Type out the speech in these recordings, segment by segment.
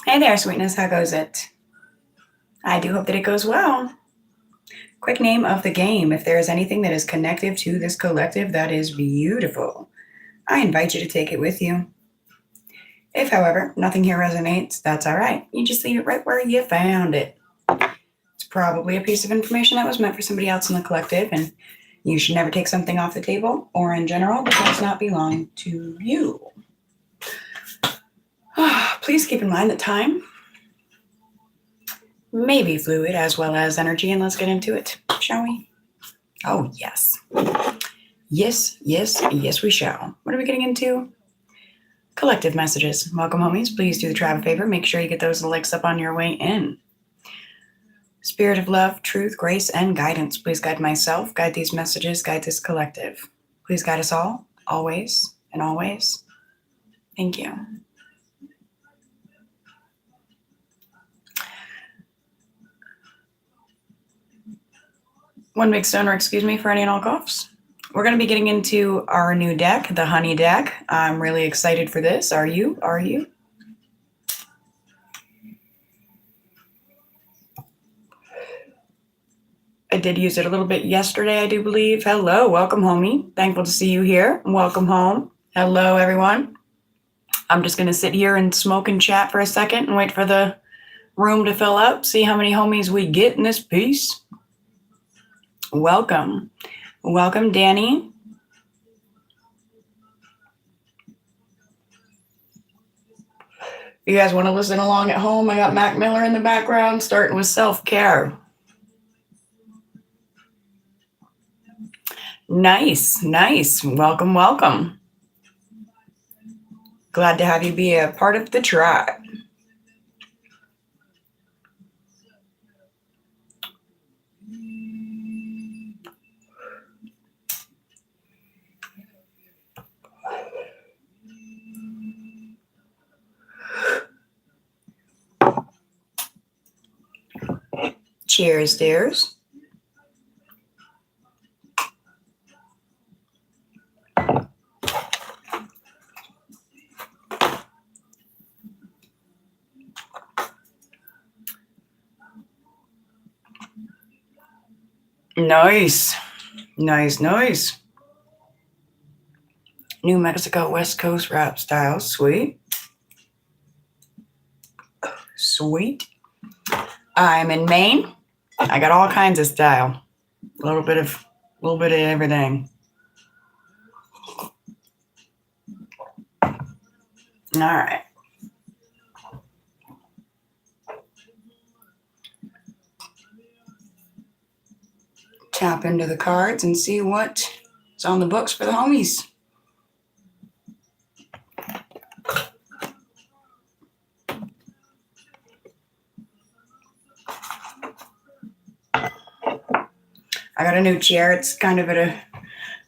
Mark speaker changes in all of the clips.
Speaker 1: Hey there, sweetness. How goes it? I do hope that it goes well. Quick name of the game. If there is anything that is connective to this collective, that is beautiful. I invite you to take it with you. If, however, nothing here resonates, that's all right. You just leave it right where you found it. It's probably a piece of information that was meant for somebody else in the collective, and you should never take something off the table or in general that does not belong to you. Please keep in mind that time may be fluid as well as energy, and let's get into it, shall we? Oh, yes. Yes, we shall. What are we getting into? Collective messages. Welcome, homies. Please do the tribe a favor. Make sure you get those links up on your way in. Spirit of love, truth, grace, and guidance. Please guide myself, guide these messages, guide this collective. Please guide us all, always and always. Thank you. One big stoner, excuse me for any and all coughs. We're going to be getting into our new deck, the Honey deck. I'm really excited for this. Are you? Are you? I did use it a little bit yesterday, I do believe. Hello, welcome, homie. Thankful to see you here. Welcome home. Hello, everyone. I'm just going to sit here and smoke and chat for a second and wait for the room to fill up, see how many homies we get in this piece. Welcome. Welcome, Danny. If you guys want to listen along at home, I got Mac Miller in the background, starting with self-care. Nice. Welcome. Glad to have you be a part of the tribe. Cheers, dears. Nice. New Mexico West Coast rap style. Sweet. I'm in Maine. I got all kinds of style. A little bit of everything. All right. Tap into the cards and see what's on the books for the homies. I got a new chair. It's kind of at a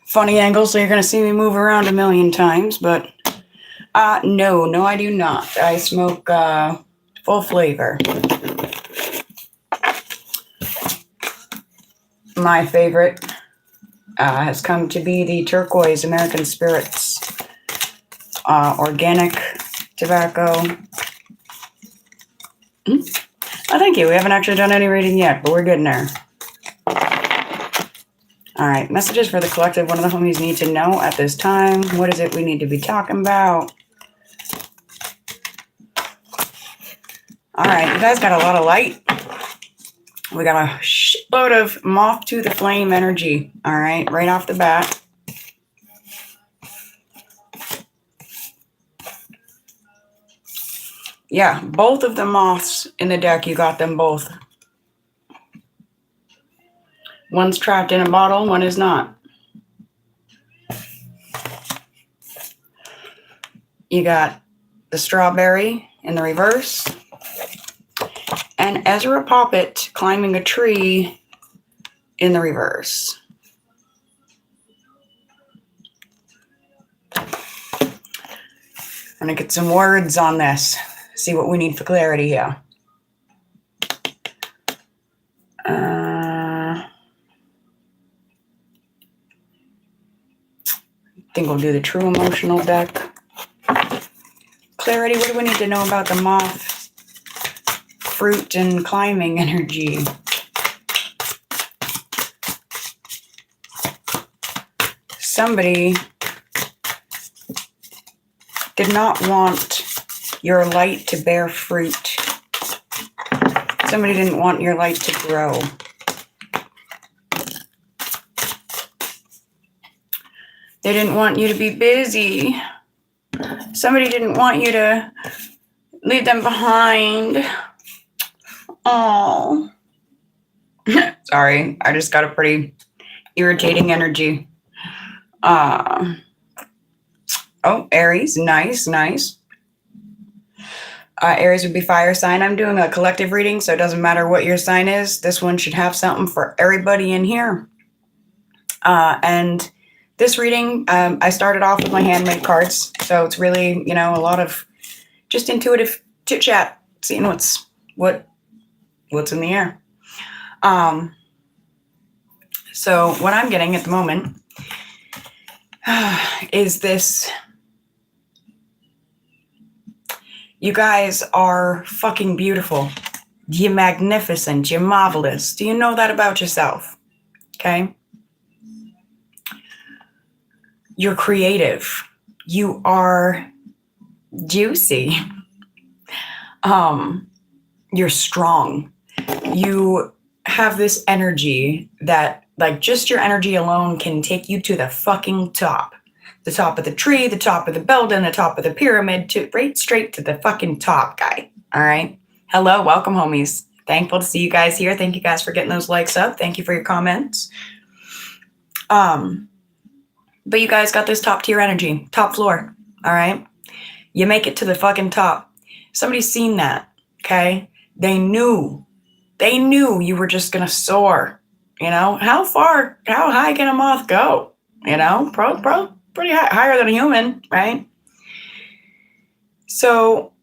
Speaker 1: funny angle, so you're going to see me move around a million times, but no, I do not. I smoke full flavor. My favorite has come to be the turquoise American Spirits organic tobacco. Oh, thank you. We haven't actually done any reading yet, but we're getting there. All right, messages for the collective. What do the homies need to know at this time? What is it we need to be talking about? All right, you guys got a lot of light. We got a shitload of moth to the flame energy. All right, right off the bat. Yeah, both of the moths in the deck, you got them both. One's trapped in a bottle, one is not. You got the strawberry in the reverse. And Ezra Poppet climbing a tree in the reverse. I'm going to get some words on this. See what we need for clarity here. I think we'll do the true emotional deck. Clarity, what do we need to know about the moth fruit and climbing energy. Somebody did not want your light to bear fruit. Somebody didn't want your light to grow. They didn't want you to be busy. Somebody didn't want you to leave them behind. Oh. Sorry, I just got a pretty irritating energy. Oh, Aries, nice. Aries would be fire sign. I'm doing a collective reading, so it doesn't matter what your sign is. This one should have something for everybody in here. And this reading, I started off with my handmade cards, so it's really, a lot of just intuitive chit chat, seeing what's in the air. So what I'm getting at the moment is this. You guys are fucking beautiful. You're magnificent. You're marvelous. Do you know that about yourself? Okay? You're creative. You are juicy. You're strong. You have this energy that, like, just your energy alone can take you to the fucking top. The top of the tree, the top of the building, the top of the pyramid, right straight to the fucking top, guy. All right? Hello, welcome, homies. Thankful to see you guys here. Thank you guys for getting those likes up. Thank you for your comments. But you guys got this top tier energy, top floor, all right? You make it to the fucking top. Somebody's seen that, okay? They knew you were just gonna soar, How high can a moth go? Pretty high, higher than a human, right? So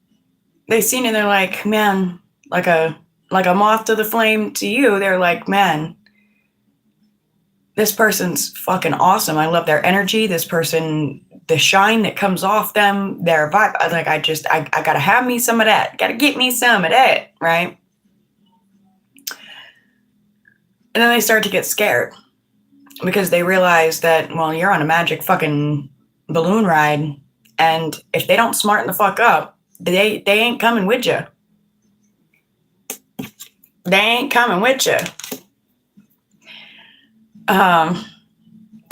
Speaker 1: they seen it, they're like, man, like a moth to the flame to you, they're like, man, this person's fucking awesome. I love their energy. This person, the shine that comes off them, their vibe. I gotta have me some of that. Gotta get me some of that, right? And then they start to get scared because they realize that, well, you're on a magic fucking balloon ride, and if they don't smarten the fuck up, they ain't coming with you. They ain't coming with you.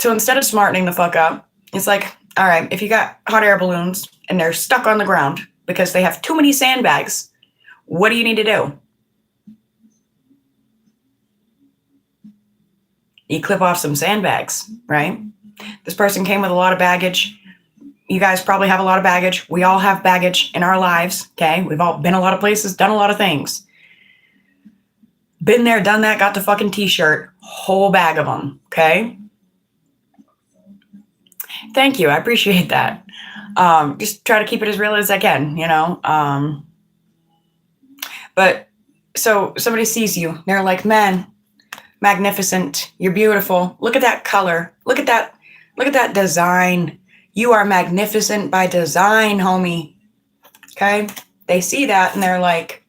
Speaker 1: So instead of smartening the fuck up, it's like, all right, if you got hot air balloons and they're stuck on the ground because they have too many sandbags, what do you need to do? You clip off some sandbags, right? This person came with a lot of baggage. You guys probably have a lot of baggage. We all have baggage in our lives, okay? We've all been a lot of places, done a lot of things. Been there, done that, got the fucking t-shirt, whole bag of them, okay? Thank you, I appreciate that. Just try to keep it as real as I can, But, so somebody sees you, they're like, man, magnificent, you're beautiful. Look at that color, look at that design. You are magnificent by design, homie, okay? They see that and they're like,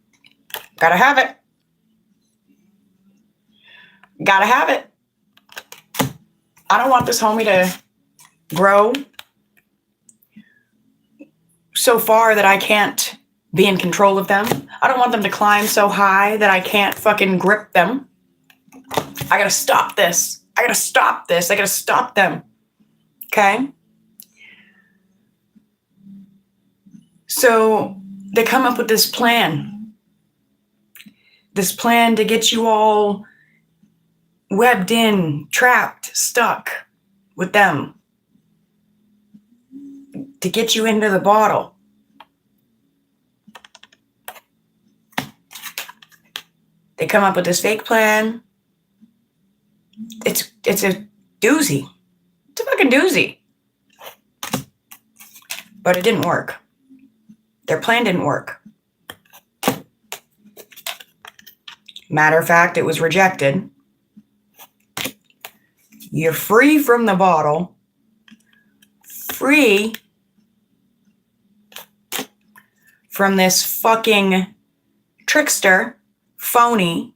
Speaker 1: gotta have it. Gotta have it. I don't want this homie to grow so far that I can't be in control of them. I don't want them to climb so high that I can't fucking grip them. I gotta stop this. I gotta stop them. Okay? So they come up with this plan. This plan to get you all webbed in, trapped, stuck with them. To get you into the bottle. They come up with this fake plan. It's a doozy. It's a fucking doozy. But it didn't work. Their plan didn't work. Matter of fact, it was rejected. You're free from the bottle. Free from this fucking trickster, phony,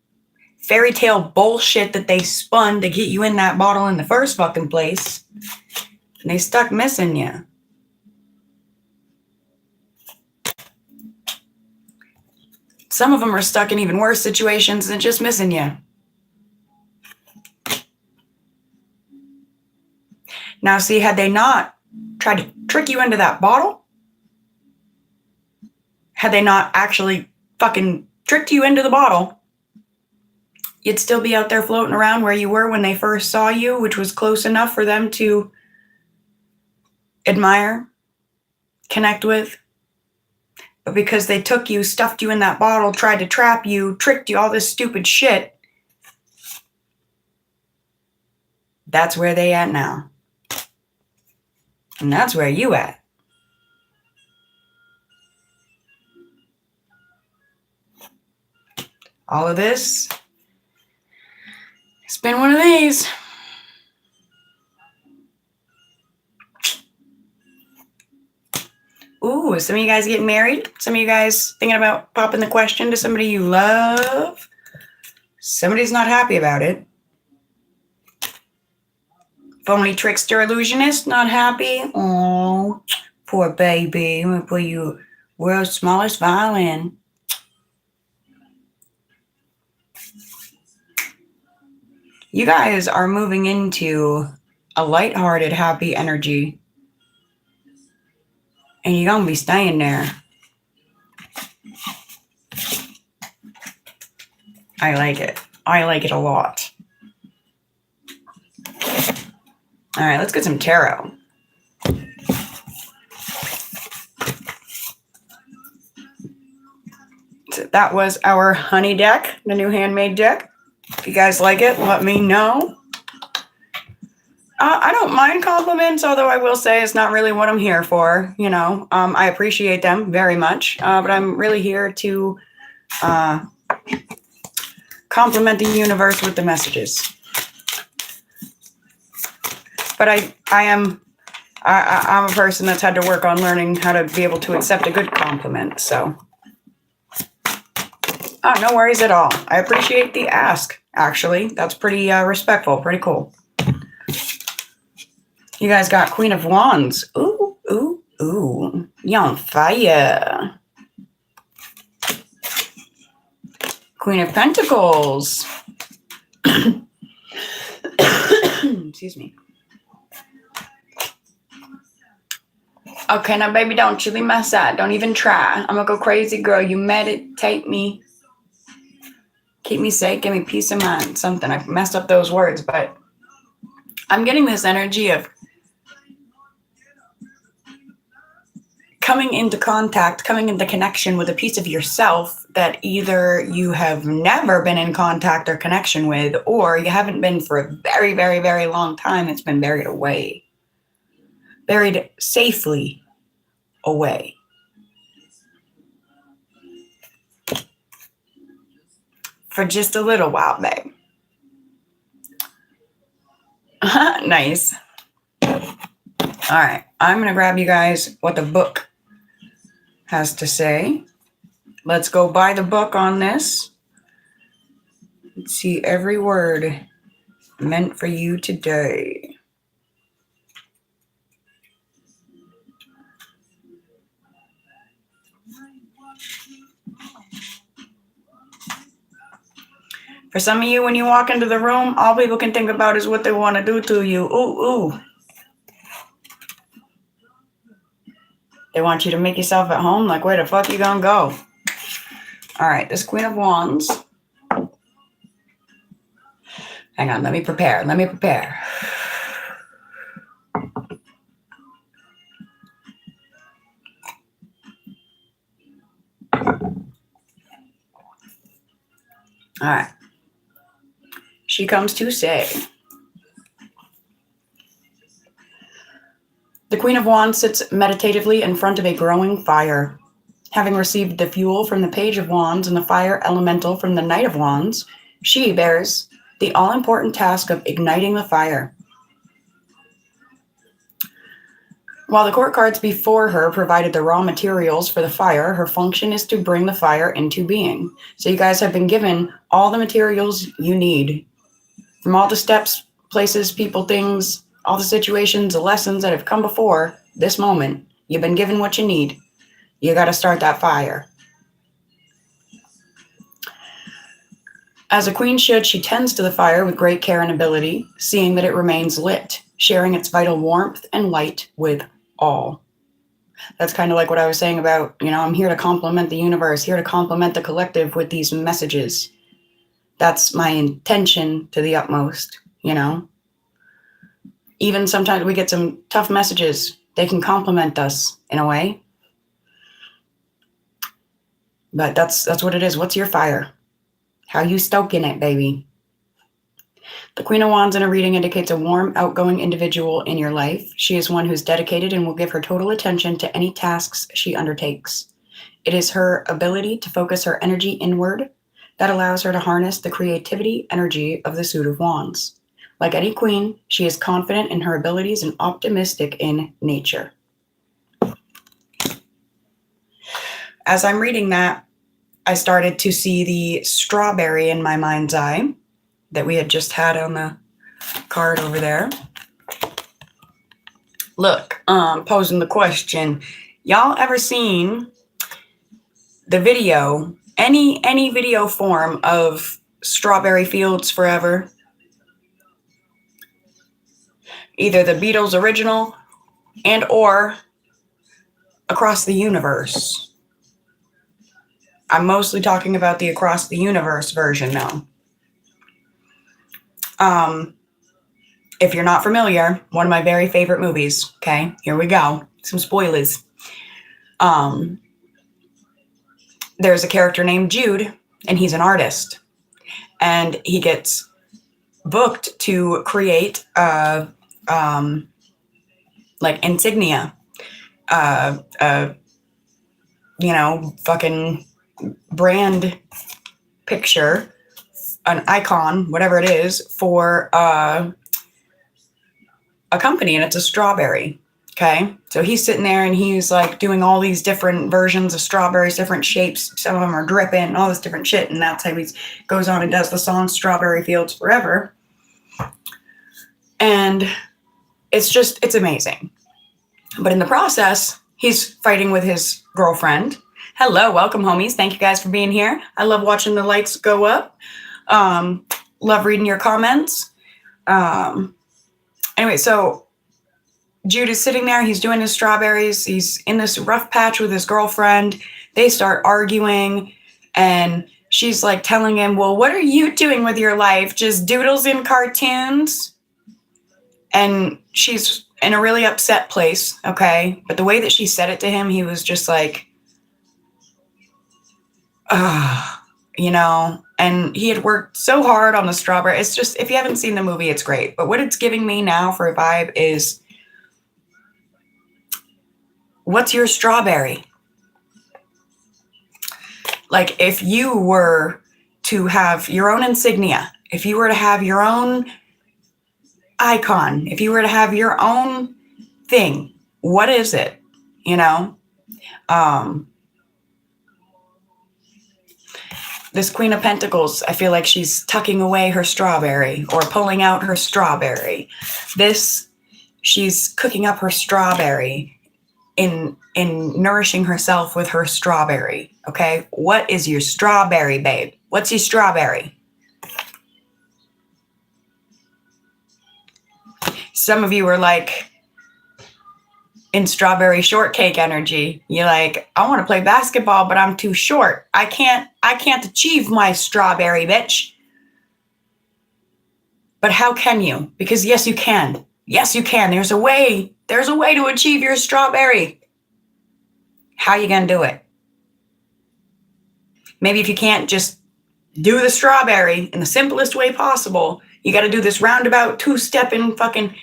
Speaker 1: fairy tale bullshit that they spun to get you in that bottle in the first fucking place. And they stuck missing you. Some of them are stuck in even worse situations than just missing you. Now, see, had they not tried to trick you into that bottle, had they not actually fucking tricked you into the bottle, you'd still be out there floating around where you were when they first saw you, which was close enough for them to admire, connect with. But because they took you, stuffed you in that bottle, tried to trap you, tricked you, all this stupid shit, that's where they at now. And that's where you at. All of this, it's been one of these. Ooh, some of you guys getting married? Some of you guys thinking about popping the question to somebody you love? Somebody's not happy about it. Phony trickster illusionist, not happy? Oh, poor baby. I'm going to put you world's smallest violin. You guys are moving into a lighthearted, happy energy. And you're going to be staying there. I like it. I like it a lot. All right, let's get some tarot. So that was our honey deck, the new handmade deck. If you guys like it, let me know. I don't mind compliments, although I will say it's not really what I'm here for. You know, I appreciate them very much, but I'm really here to compliment the universe with the messages. But I'm a person that's had to work on learning how to be able to accept a good compliment. So, no worries at all. I appreciate the ask. Actually, that's pretty respectful, pretty cool. You guys got Queen of Wands. Ooh, ooh, ooh. You on fire. Queen of Pentacles. Excuse me. Okay, now, baby, don't you leave my side. Don't even try. I'm going to go crazy, girl. You meditate me. Keep me safe. Give me peace of mind. Something. I messed up those words, but I'm getting this energy of coming into contact, coming into connection with a piece of yourself that either you have never been in contact or connection with, or you haven't been for a very, very, very long time. It's been buried away. Buried safely away. For just a little while, babe. Nice. All right. I'm going to grab you guys what the book has to say. Let's go buy the book on this. Let's see every word meant for you today. For some of you, when you walk into the room, all people can think about is what they want to do to you. Ooh, ooh. They want you to make yourself at home. Like, where the fuck you gonna go? All right, this Queen of Wands. Hang on, let me prepare. Let me prepare. All right. She comes to say, the Queen of Wands sits meditatively in front of a growing fire. Having received the fuel from the Page of Wands and the fire elemental from the Knight of Wands, she bears the all-important task of igniting the fire. While the court cards before her provided the raw materials for the fire, her function is to bring the fire into being. So you guys have been given all the materials you need from all the steps, places, people, things, all the situations, the lessons that have come before this moment. You've been given what you need. You got to start that fire. As a queen should, she tends to the fire with great care and ability, seeing that it remains lit, sharing its vital warmth and light with all. That's kind of like what I was saying about, I'm here to complement the universe, here to complement the collective with these messages. That's my intention to the utmost, Even sometimes we get some tough messages. They can complement us in a way. But that's what it is. What's your fire? How you stoking it, baby? The Queen of Wands in a reading indicates a warm, outgoing individual in your life. She is one who's dedicated and will give her total attention to any tasks she undertakes. It is her ability to focus her energy inward that allows her to harness the creativity energy of the Suit of Wands. Like any queen, she is confident in her abilities and optimistic in nature. As I'm reading that, I started to see the strawberry in my mind's eye that we had just had on the card over there. Look, posing the question, y'all ever seen the video, any video form of Strawberry Fields Forever? Either the Beatles original and or Across the Universe. I'm mostly talking about the Across the Universe version now. If you're not familiar, one of my very favorite movies. Okay, here we go. Some spoilers. There's a character named Jude, and he's an artist. And he gets booked to create like insignia. Fucking brand picture, an icon, whatever it is, for a company, and it's a strawberry. Okay, so he's sitting there and he's like doing all these different versions of strawberries, different shapes. Some of them are dripping, all this different shit, and that's how he goes on and does the song "Strawberry Fields Forever." And it's amazing. But in the process, he's fighting with his girlfriend. Hello, welcome, homies. Thank you guys for being here. I love watching the lights go up. Love reading your comments. Anyway, so Jude is sitting there. He's doing his strawberries. He's in this rough patch with his girlfriend. They start arguing, and she's like telling him, well, what are you doing with your life? Just doodles in cartoons? And she's in a really upset place, okay? But the way that she said it to him, he was just like, and he had worked so hard on the strawberry. It's just, if you haven't seen the movie, it's great. But what it's giving me now for a vibe is, what's your strawberry? Like, if you were to have your own insignia, if you were to have your own icon, if you were to have your own thing, what is it? This Queen of Pentacles, I feel like she's tucking away her strawberry or pulling out her strawberry. She's cooking up her strawberry in nourishing herself with her strawberry. Okay, what is your strawberry, babe? What's your strawberry? Some of you are like in strawberry shortcake energy. You're like, I want to play basketball, but I'm too short. I can't achieve my strawberry, bitch. But how can you? Because yes, you can. Yes, you can. There's a way to achieve your strawberry. How you gonna do it? Maybe if you can't just do the strawberry in the simplest way possible, you got to do this roundabout two-stepping fucking...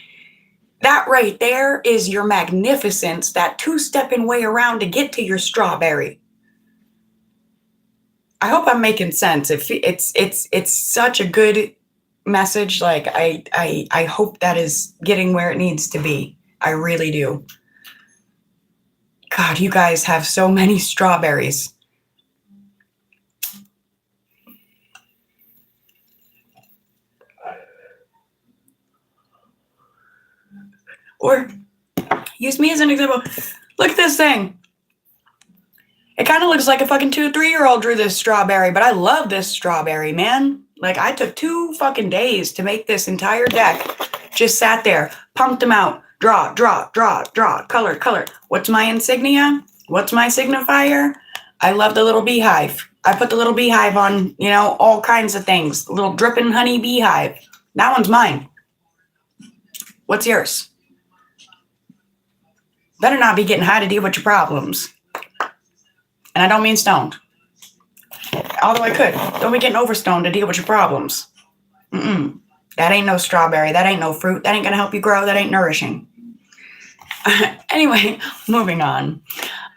Speaker 1: That right there is your magnificence, that two-stepping way around to get to your strawberry. I hope I'm making sense. It's such a good message. Like, I hope that is getting where it needs to be. I really do. God, you guys have so many strawberries. Or use me as an example. Look at this thing. It kind of looks like a fucking 2 or 3-year-old drew this strawberry, but I love this strawberry, man. Like, I took 2 fucking days to make this entire deck. Just sat there, pumped them out, draw, color. What's my insignia? What's my signifier? I love the little beehive. I put the little beehive on, all kinds of things. The little dripping honey beehive. That one's mine. What's yours? Better not be getting high to deal with your problems. And I don't mean stoned. Although I could. Don't be getting overstoned to deal with your problems. That ain't no strawberry. That ain't no fruit. That ain't going to help you grow. That ain't nourishing. Anyway, moving on.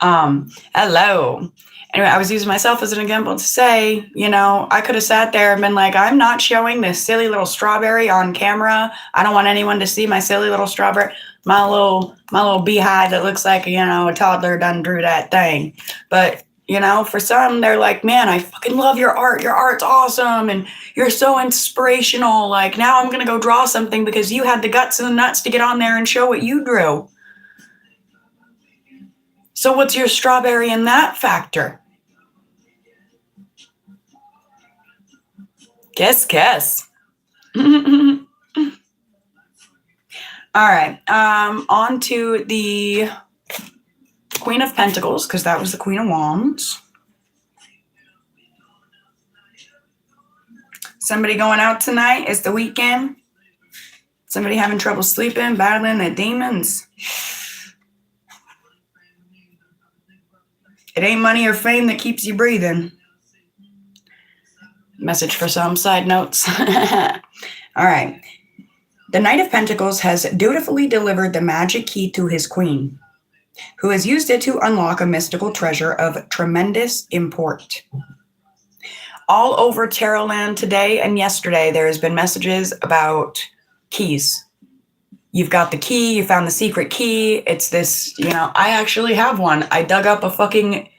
Speaker 1: Hello. Anyway, I was using myself as an example to say, I could have sat there and been like, I'm not showing this silly little strawberry on camera. I don't want anyone to see my silly little strawberry. My little beehive that looks like, a toddler done drew that thing. But, for some, they're like, man, I fucking love your art. Your art's awesome. And you're so inspirational. Like, now I'm going to go draw something because you had the guts and the nuts to get on there and show what you drew. So what's your strawberry in that factor? Guess. All right. On to the Queen of Pentacles, because that was the Queen of Wands. Somebody going out tonight? It's the weekend. Somebody having trouble sleeping, battling their demons. It ain't money or fame that keeps you breathing. Message for some side notes. All right. The Knight of Pentacles has dutifully delivered the magic key to his queen, who has used it to unlock a mystical treasure of tremendous import. All over Tarotland today and yesterday, there has been messages about keys. You've got the key, you found the secret key. It's this, I actually have one. I dug up a fucking,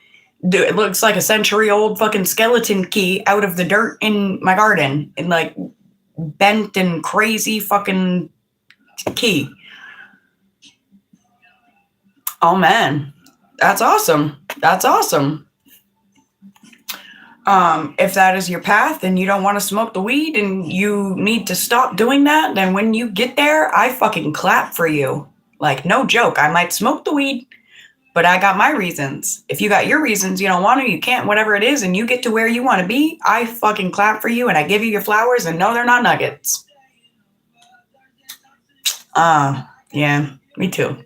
Speaker 1: it looks like a century-old fucking skeleton key out of the dirt in my garden. And like bent and crazy fucking key. Oh man, that's awesome. That's awesome. If that is your path and you don't want to smoke the weed and you need to stop doing that, then when you get there, I fucking clap for you. Like, no joke. I might smoke the weed, but I got my reasons. If you got your reasons, you don't want to, you can't, whatever it is, and you get to where you want to be, I fucking clap for you and I give you your flowers, and no, they're not nuggets. Yeah, me too.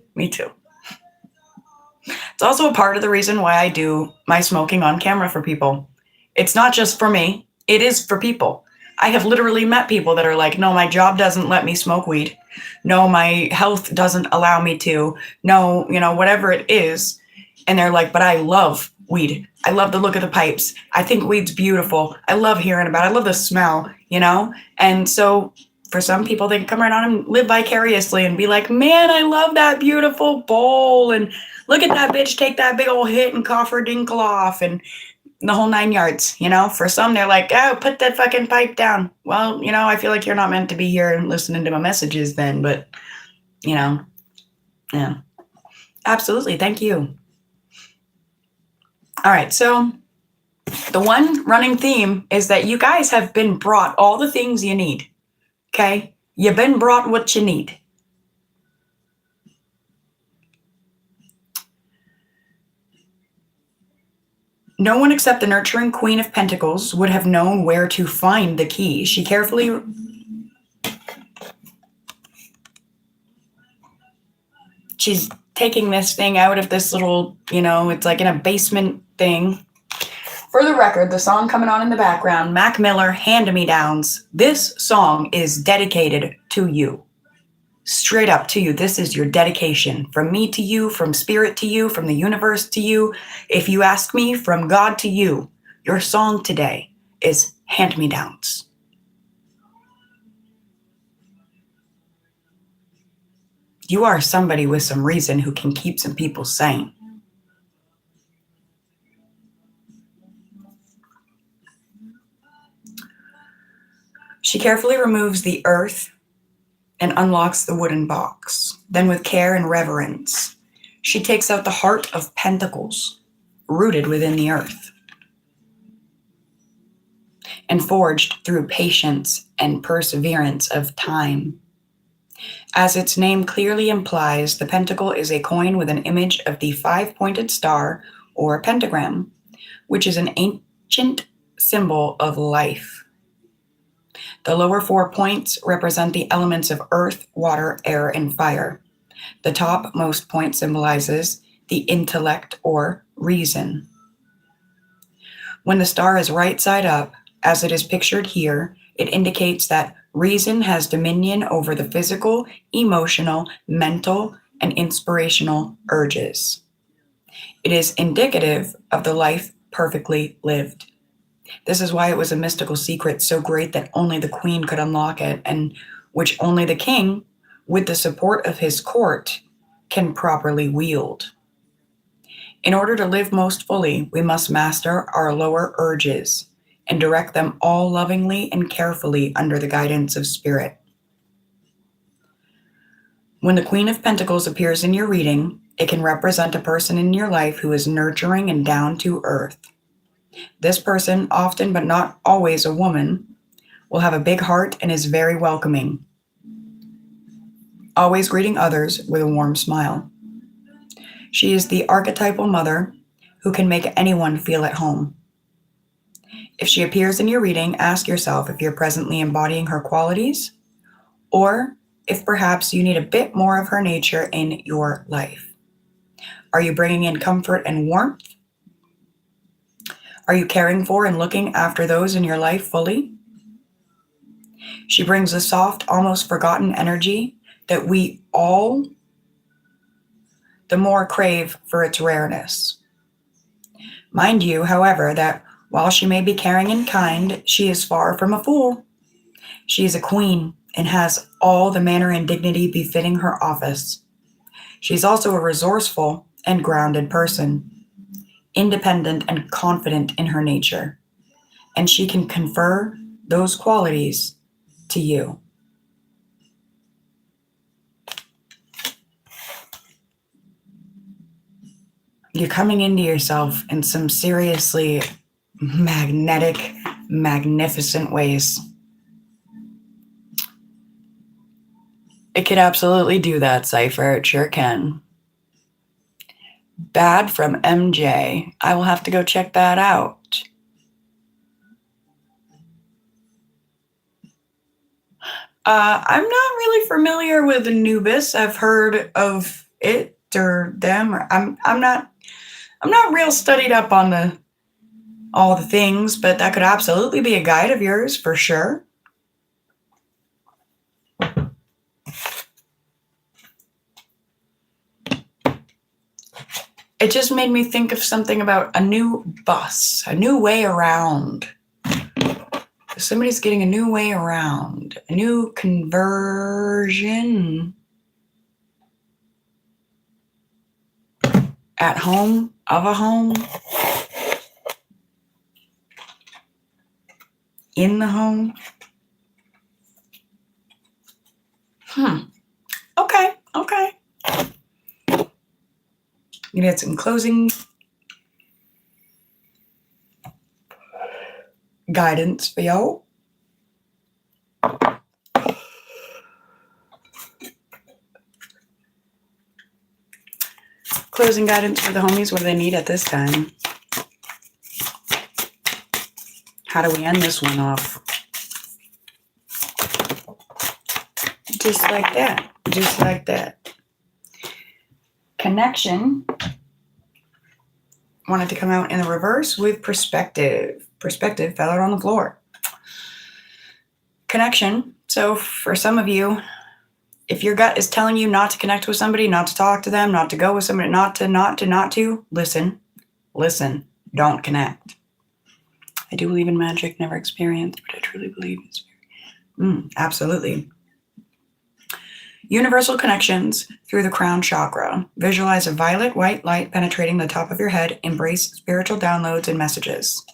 Speaker 1: It's also a part of the reason why I do my smoking on camera for people. It's not just for me. It is for people. I have literally met people that are like, no, my job doesn't let me smoke weed. No, my health doesn't allow me to. No, whatever it is. And they're like, but I love weed. I love the look of the pipes. I think weed's beautiful. I love hearing about it. I love the smell, And so for some people, they can come right on and live vicariously and be like, man, I love that beautiful bowl. And look at that bitch take that big old hit and cough her dinkle off. And the whole 9 yards, For some, they're like, oh, put that fucking pipe down. Well, I feel like you're not meant to be here and listening to my messages then, but, yeah. Absolutely. Thank you. All right. So the one running theme is that you guys have been brought all the things you need. Okay? You've been brought what you need. No one except the nurturing Queen of Pentacles would have known where to find the key. She carefully... She's taking this thing out of this little, it's like in a basement thing. For the record, the song coming on in the background, Mac Miller, Hand-Me-Downs. This song is dedicated to you. Straight up to you. This is your dedication. From me to you, from spirit to you, from the universe to you. If you ask me, from God to you. Your song today is Hand-Me-Downs. You are somebody with some reason who can keep some people sane. She carefully removes the earth and unlocks the wooden box. Then with care and reverence, she takes out the heart of pentacles, rooted within the earth, and forged through patience and perseverance of time. As its name clearly implies, the pentacle is a coin with an image of the five-pointed star or pentagram, which is an ancient symbol of life. The lower 4 points represent the elements of earth, water, air, and fire. The topmost point symbolizes the intellect or reason. When the star is right side up, as it is pictured here, it indicates that reason has dominion over the physical, emotional, mental, and inspirational urges. It is indicative of the life perfectly lived. This is why it was a mystical secret so great that only the queen could unlock it, and which only the king, with the support of his court, can properly wield. In order to live most fully, we must master our lower urges and direct them all lovingly and carefully under the guidance of spirit. When the Queen of Pentacles appears in your reading, it can represent a person in your life who is nurturing and down to earth. This person, often but not always a woman, will have a big heart and is very welcoming, always greeting others with a warm smile. She is the archetypal mother who can make anyone feel at home. If she appears in your reading, ask yourself if you're presently embodying her qualities, or if perhaps you need a bit more of her nature in your life. Are you bringing in comfort and warmth? Are you caring for and looking after those in your life fully? She brings a soft, almost forgotten energy that we all the more crave for its rareness. Mind you, however, that while she may be caring and kind, she is far from a fool. She is a queen and has all the manner and dignity befitting her office. She's also a resourceful and grounded person, independent and confident in her nature, and she can confer those qualities to you. You're coming into yourself in some seriously magnetic, magnificent ways. It could absolutely do that, Cypher. It sure can. Bad from MJ. I will have to go check that out. I'm not really familiar with Anubis. I've heard of it or them. I'm not real studied up on all the things, but that could absolutely be a guide of yours for sure. It just made me think of something about a new bus, a new way around. Somebody's getting a new way around, a new conversion. At home, of a home. In the home. Okay. You get some closing guidance for y'all. Closing guidance for the homies. What do they need at this time? How do we end this one off? Just like that. Just like that. Connection wanted to come out in the reverse with perspective. Perspective fell out on the floor. Connection. So for some of you, if your gut is telling you not to connect with somebody, not to talk to them, not to go with somebody, not to, listen. Don't connect. I do believe in magic, never experienced, but I truly believe in spirit. Absolutely. Universal connections through the crown chakra. Visualize a violet white light penetrating the top of your head. Embrace spiritual downloads and messages.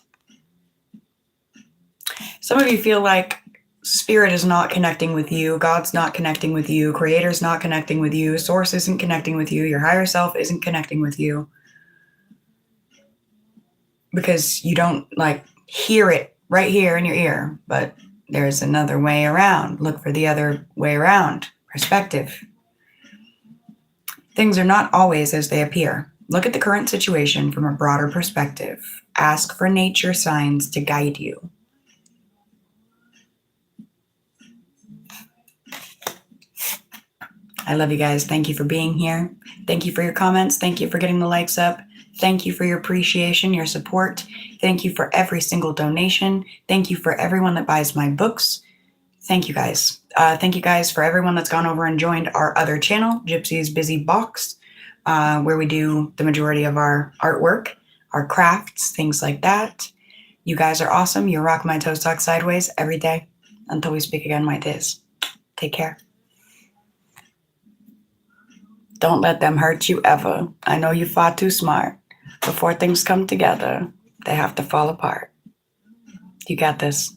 Speaker 1: Some of you feel like Spirit is not connecting with you. God's not connecting with you. Creator's not connecting with you. Source isn't connecting with you. Your higher self isn't connecting with you. Because you don't like hear it right here in your ear. But there's another way around. Look for the other way around. Perspective. Things are not always as they appear. Look at the current situation from a broader perspective. Ask for nature signs to guide you. I love you guys. Thank you for being here. Thank you for your comments. Thank you for getting the likes up. Thank you for your appreciation, your support. Thank you for every single donation. Thank you for everyone that buys my books. Thank you guys. Thank you guys for everyone that's gone over and joined our other channel, Gypsy's Busy Box, where we do the majority of our artwork, our crafts, things like that. You guys are awesome. You rock my toe sock sideways every day. Until we speak again, my days. Take care. Don't let them hurt you ever. I know you're far too smart. Before things come together, they have to fall apart. You got this.